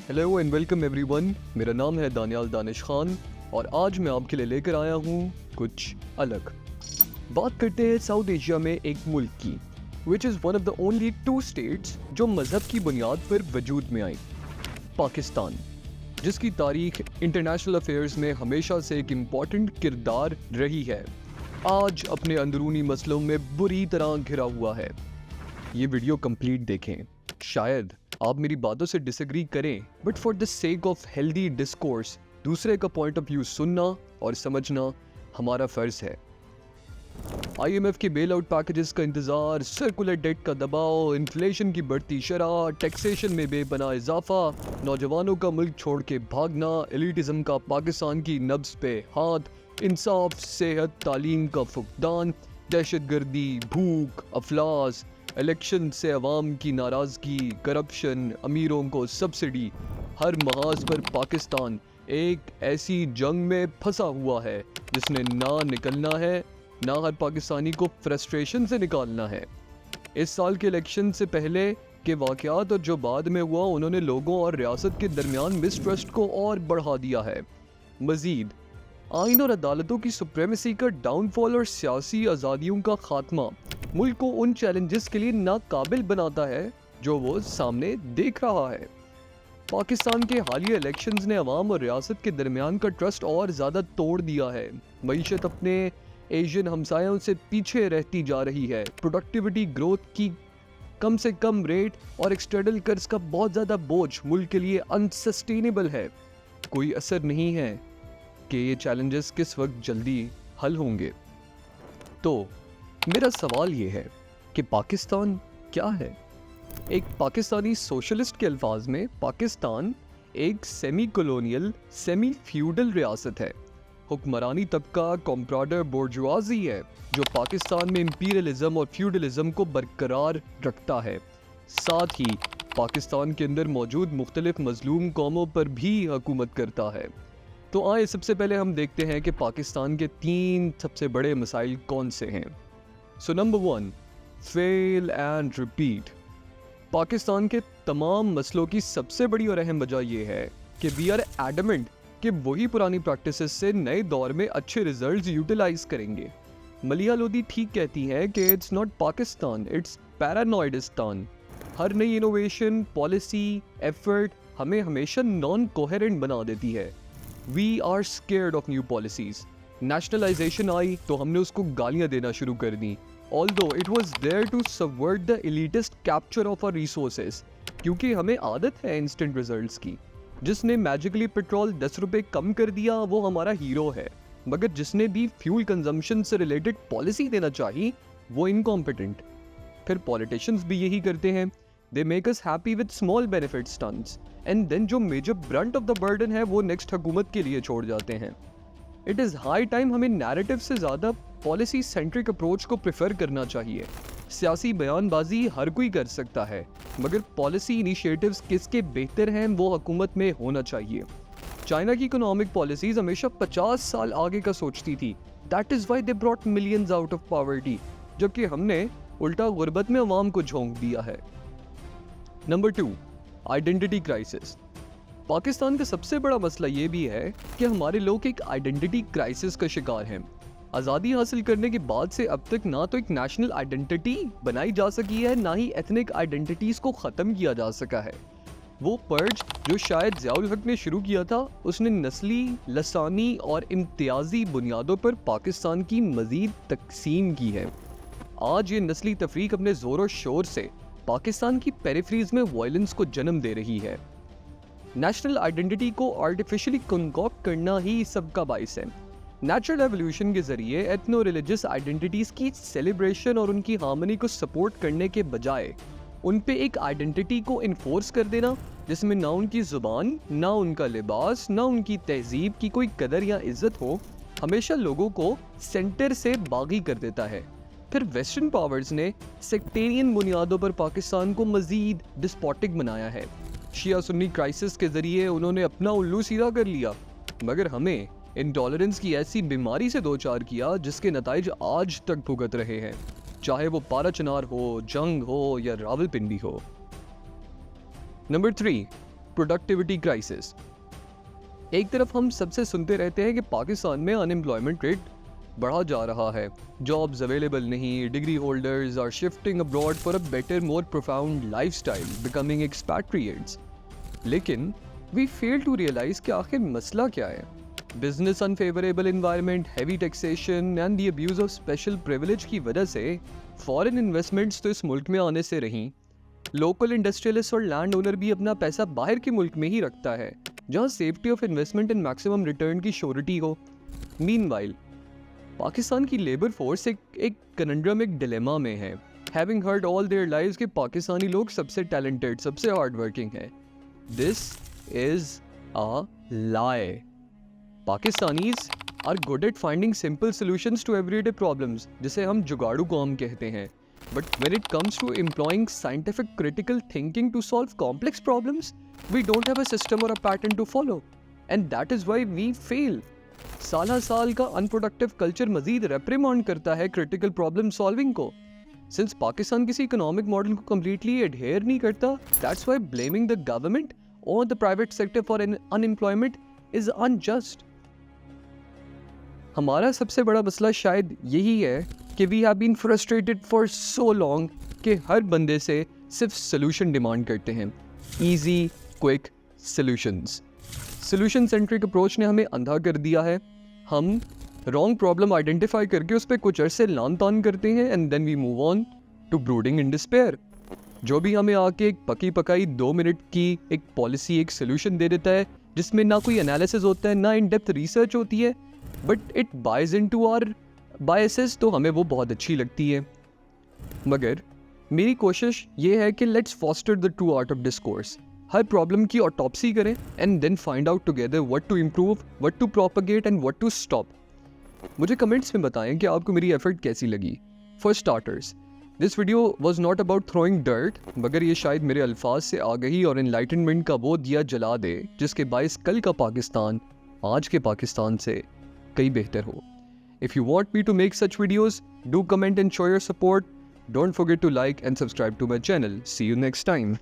Hello and welcome everyone. मेरा नाम है दानियाल दानिश खान और आज मैं आपके लिए लेकर आया हूँ कुछ अलग। बात करते हैं साउथ एशिया में एक मुल्क की, which is one of the only 2 states जो मज़हब की बुनियाद पर वजूद में आई, पाकिस्तान, जिसकी तारीख इंटरनेशनल अफेयर्स में हमेशा से एक इम्पॉर्टेंट किरदार रही है, आज अपने अंदरूनी मसलों में बुरी तरह घिरा हुआ है। ये वीडियो कंप्लीट देखें। शायद आप मेरी बातों से डिसएग्री करें, but for the sake of healthy discourse दूसरे का पॉइंट ऑफ व्यू सुनना और समझना हमारा फर्ज है। IMF के बेल आउट पैकेजेस का इंतजार, सर्कुलर डेट का दबाव, इन्फ्लेशन की बढ़ती शरह, टैक्सेशन में बेपनाह इजाफा, नौजवानों का मुल्क छोड़ के भागना, एलिटिज्म का पाकिस्तान की नब्ज पे हाथ, इंसाफ, सेहत, तालीम का फुकदान, दहशतगर्दी, भूख, अफलास, इलेक्शन से अवाम की नाराज़गी, करप्शन, अमीरों को सब्सिडी, हर महाज पर पाकिस्तान एक ऐसी जंग में फंसा हुआ है जिसने ना निकलना है, ना हर पाकिस्तानी को फ्रस्ट्रेशन से निकालना है। इस साल के इलेक्शन से पहले के वाक़यात और जो बाद में हुआ, उन्होंने लोगों और रियासत के दरमियान मिसट्रस्ट को और बढ़ा दिया है। मज़ीद आइन और अदालतों की सुप्रेमेसी का डाउनफॉल और सियासी आज़ादियों का खात्मा मुल्क को उन चैलेंजेस के लिए नाकाबिल बनाता है जो वो सामने देख रहा है। पाकिस्तान के हालिया इलेक्शंस ने अवाम और रियासत के दरमियान का ट्रस्ट और ज़्यादा तोड़ दिया है। मईशत अपने एशियन हमसायों से पीछे रहती जा रही है। प्रोडक्टिविटी ग्रोथ की कम से कम रेट और एक्सटर्नल कर्ज का बहुत ज़्यादा बोझ मुल्क के लिए अनसस्टेनेबल है। कोई असर नहीं है कि ये चैलेंजेस किस वक्त जल्दी हल होंगे। तो मेरा सवाल ये है कि पाकिस्तान क्या है? एक पाकिस्तानी सोशलिस्ट के अल्फाज में पाकिस्तान एक सेमी कॉलोनियल, सेमी फ्यूडल रियासत है। हुक्मरानी तबका कॉम्प्राडर बोर्जुआजी है जो पाकिस्तान में इंपीरियलिज्म और फ्यूडलिज्म को बरकरार रखता है। साथ ही पाकिस्तान के अंदर मौजूद मुख्तलिफ मजलूम कौमों पर भी हुकूमत करता है। तो आए सबसे पहले हम देखते हैं कि पाकिस्तान के 3 सबसे बड़े मसाइल कौन से हैं। So number 1, fail and repeat. Pakistan के तमाम मसलों की सबसे बड़ी और अहम वजह यह है कि वी आर एडमेंट कि वही पुरानी प्रैक्टिसेस से नए दौर में अच्छे रिजल्ट्स यूटिलाइज करेंगे। मलिया लोधी ठीक कहती हैं कि इट्स नॉट पाकिस्तान, इट्स पैरानॉइडिस्तान। हर नई इनोवेशन, पॉलिसी, एफर्ट हमें हमेशा नॉन कोहेरेंट बना देती है। We are scared of new policies. Nationalisation आई तो हमने उसको गालियां देना शुरू कर दी, although it was there to subvert the elitist capture of our resources, क्योंकि हमें आदत है इंस्टेंट रिजल्ट्स की। जिसने मैजिकली पेट्रोल 10 रुपए कम कर दिया वो हमारा हीरो है, मगर जिसने भी फ्यूल कंजम्पशन से रिलेटेड पॉलिसी देना चाहिए वो इनकॉम्पिटेंट। फिर पॉलिटिशियंस भी यही करते हैं, they make us happy with small benefit stunts and then जो major brunt of the burden है वो नेक्स्ट हुकूमत के लिए छोड़ जाते हैं। इट इज़ हाई टाइम हमें नैरेटिव से ज़्यादा पॉलिसी सेंट्रिक अप्रोच को प्रेफर करना चाहिए। सियासी बयानबाजी हर कोई कर सकता है, मगर पॉलिसी इनिशिएटिव्स किसके बेहतर हैं वो हुकूमत में होना चाहिए। चाइना की इकोनॉमिक पॉलिसीज हमेशा 50 साल आगे का सोचती थी। That is why they brought millions out of poverty, जबकि हमने उल्टा गुर्बत में अवाम को झोंक दिया है। Number 2, identity crisis. पाकिस्तान का सबसे बड़ा मसला ये भी है कि हमारे लोग एक आइडेंटिटी क्राइसिस का शिकार हैं। आज़ादी हासिल करने के बाद से अब तक ना तो एक नेशनल आइडेंटिटी बनाई जा सकी है, ना ही एथनिक आइडेंटिटीज़ को ख़त्म किया जा सका है। वो पर्ज जो शायद ज़ियाउल हक ने शुरू किया था, उसने नस्ली, लसानी और इम्तियाजी बुनियादों पर पाकिस्तान की मज़ीद तकसीम की है। आज ये नस्ली तफरीक अपने ज़ोर और शोर से पाकिस्तान की पेरिफेरीज में वायलेंस को जन्म दे रही है। नेशनल आइडेंटिटी को आर्टिफिशियली कंकॉक्ट करना ही सबका बाइस है। नेचुरल एवोल्यूशन के जरिए एथनो रिलीजियस आइडेंटिटीज़ की सेलिब्रेशन और उनकी हार्मनी को सपोर्ट करने के बजाय उन पे एक आइडेंटिटी को इन्फोर्स कर देना जिसमें ना उनकी ज़ुबान, ना उनका लिबास, ना उनकी तहजीब की कोई कदर या इज्जत हो, हमेशा लोगों को सेंटर से बागी कर देता है। फिर वेस्टर्न पावर्स ने सेक्टेरियन बुनियादों पर पाकिस्तान को मज़ीद डिस्पोटिक बनाया है। शिया सुन्नी क्राइसिस के जरिए उन्होंने अपना उल्लू सीधा कर लिया, मगर हमें इंटॉलरेंस की ऐसी बीमारी से दो चार किया जिसके नताइज आज तक भुगत रहे हैं, चाहे वो पाराचनार हो, जंग हो या रावलपिंडी हो। Number 3, productivity crisis. एक तरफ हम सबसे सुनते रहते हैं कि पाकिस्तान में अनएम्प्लॉयमेंट रेट बढ़ा जा रहा है, जॉब्स अवेलेबल नहीं, degree holders are shifting abroad for a better more profound lifestyle, becoming expatriates. लेकिन वी फेल टू रियलाइज कि आखिर मसला क्या है। Business unfavourable environment, heavy taxation and the abuse of special privilege की वजह से फॉरेन इन्वेस्टमेंट्स तो इस मुल्क में आने से रहीं। लोकल इंडस्ट्रियलिस्ट और लैंड ओनर भी अपना पैसा बाहर के मुल्क में ही रखता है, जहां safety of investment and maximum return की श्योरिटी हो। मीनवाइल पाकिस्तान की लेबर फोर्स एक कनंड्रम, एक डिलेमा में है। Having heard all their lives कि पाकिस्तानी लोग सबसे टैलेंटेड, सबसे हार्ड वर्किंग है, this is a lie. Pakistanis are good at finding simple solutions to everyday problems, जिसे हम जुगाड़ू कौम कहते हैं। But when it comes to employing scientific critical thinking to solve complex problems, we don't have a system or a pattern to follow. And that is why we fail. साल का unproductive culture मजीद reprimand करता है critical problem solving को। Since Pakistan किसी economic model को completely adhere नहीं करता, that's why blaming the government और the private sector for unemployment is unjust. हमारा सबसे बड़ा मसला शायद यही है कि we have been frustrated for so long कि हर बंदे से सिर्फ सोल्यूशन डिमांड करते हैं, easy quick solutions. Solution centric approach ने हमें अंधा कर दिया है। हम रॉन्ग प्रॉब्लम आइडेंटिफाई करके उस पर कुछ अरसे लान तान करते हैं and then we move on to brooding in despair. जो भी हमें आके एक पकी पकाई 2 मिनट की एक पॉलिसी, एक सोल्यूशन दे देता है जिसमें ना कोई एनालिसिस होता है, ना इन डेप्थ रिसर्च होती है, but it buys into our biases, तो हमें वो बहुत अच्छी लगती है। मगर मेरी कोशिश ये है कि let's foster the true art of discourse. हर प्रॉब्लम की ऑटोप्सी करें and then find out together what to improve, what to propagate and what to stop. मुझे कमेंट्स में बताएं कि आपको मेरी एफर्ट कैसी लगी। For starters, this video was not about throwing dirt, मगर ये शायद मेरे अल्फाज से आगही और एनलाइटनमेंट का वो दिया जला दे जिसके बायस कल का पाकिस्तान आज के पाकिस्तान से कई बेहतर हो। If you want me to make such videos, do comment and show your support. Don't forget to like and subscribe to my channel. See you next time.